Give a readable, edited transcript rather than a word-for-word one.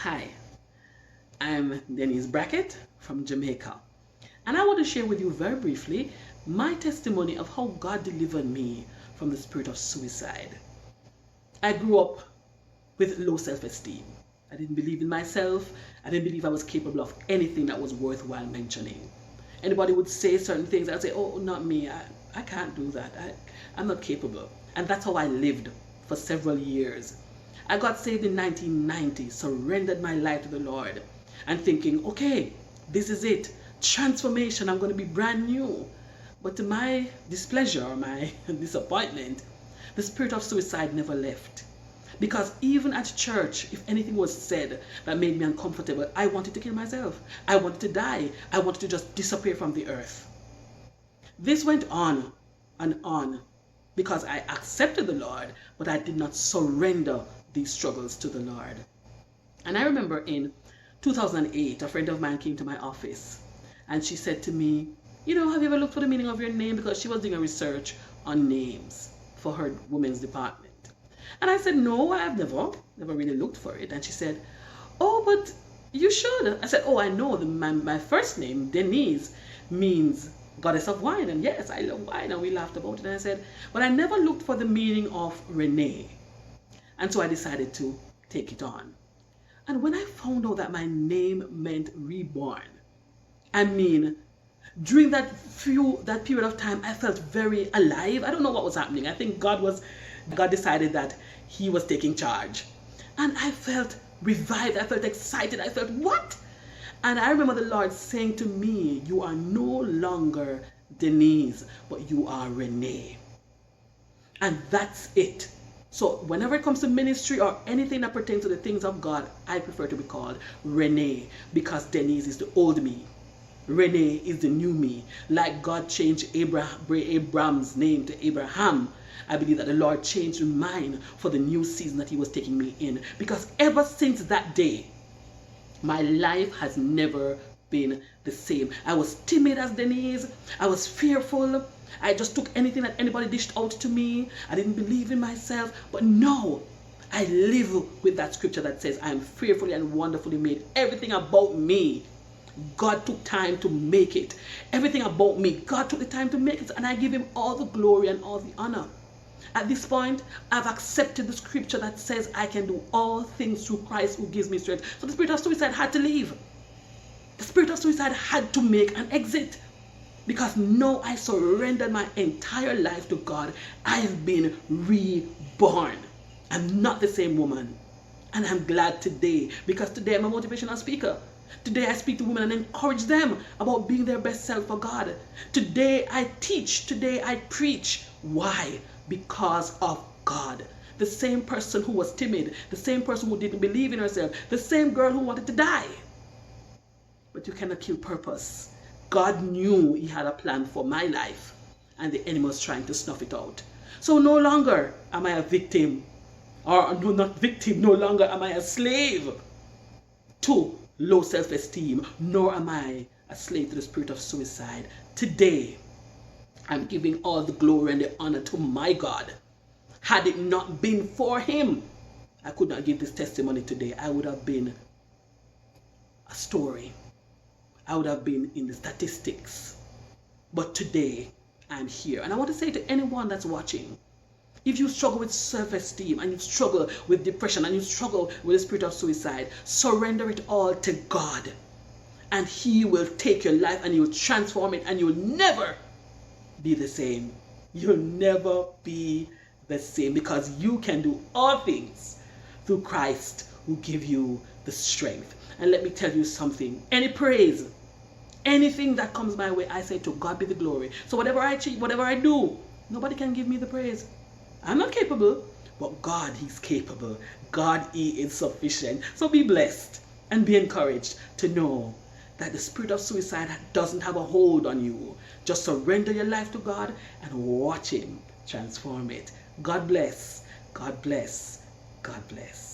Hi, I'm Denise Brackett from Jamaica, and I want to share with you very briefly my testimony of how God delivered me from the spirit of suicide. I grew up with low self-esteem. I didn't believe in myself. I didn't believe I was capable of anything that was worthwhile mentioning. Anybody would say certain things, I'd say, oh, not me. I can't do that. I'm not capable. And that's how I lived for several years. I got saved in 1990, surrendered my life to the Lord, and thinking, okay, this is it. Transformation, I'm going to be brand new. But to my displeasure, or my disappointment, the spirit of suicide never left. Because even at church, if anything was said that made me uncomfortable, I wanted to kill myself. I wanted to die. I wanted to just disappear from the earth. This went on and on because I accepted the Lord, but I did not surrender these struggles to the Lord. And I remember in 2008, a friend of mine came to my office and she said to me, you know, have you ever looked for the meaning of your name? Because she was doing a research on names for her women's department. And I said, no, I've never really looked for it. And she said, oh, but you should. I said, oh, I know my first name, Denise, means goddess of wine. And yes, I love wine. And we laughed about it. And I said, but I never looked for the meaning of Renee. And so I decided to take it on. And when I found out that my name meant reborn, I mean, during that period of time, I felt very alive. I don't know what was happening. I think God decided that he was taking charge. And I felt revived. I felt excited. I felt, what? And I remember the Lord saying to me, you are no longer Denise, but you are Renee. And that's it. So whenever it comes to ministry or anything that pertains to the things of God, I prefer to be called Renee, because Denise is the old me. Renee is the new me. Like God changed Abraham's name to Abraham, I believe that the Lord changed mine for the new season that he was taking me in. Because ever since that day, my life has never been the same. I was timid as Denise. I was fearful. I just took anything that anybody dished out to me. I didn't believe in myself. But no, I live with that scripture that says, I am fearfully and wonderfully made. Everything about me, God took time to make it. Everything about me, God took the time to make it. And I give him all the glory and all the honor. At this point, I've accepted the scripture that says I can do all things through Christ who gives me strength. So the spirit of suicide had to leave. The spirit of suicide had to make an exit. Because now I surrendered my entire life to God. I've been reborn. I'm not the same woman. And I'm glad today, because today I'm a motivational speaker. Today I speak to women and encourage them about being their best self for God. Today I teach. Today I preach. Why? Because of God. The same person who was timid, the same person who didn't believe in herself, the same girl who wanted to die. But you cannot kill purpose. God knew he had a plan for my life, and the enemy was trying to snuff it out. So no longer am I a victim, or no, not victim, no longer am I a slave to low self-esteem, nor am I a slave to the spirit of suicide. Today, I'm giving all the glory and the honor to my God. Had it not been for him, I could not give this testimony today. I would have been a story. I would have been in the statistics. But today, I'm here. And I want to say to anyone that's watching, if you struggle with self-esteem and you struggle with depression and you struggle with the spirit of suicide, surrender it all to God. And he will take your life and he will transform it, and you'll never be the same. You'll never be the same, because you can do all things through Christ who give you the strength. And let me tell you something. Any praise, anything that comes my way, I say to God be the glory. So whatever I achieve, whatever I do, nobody can give me the praise. I'm not capable, but God, he's capable. God, he is sufficient. So be blessed and be encouraged to know that the spirit of suicide doesn't have a hold on you. Just surrender your life to God and watch him transform it. God bless. God bless. God bless.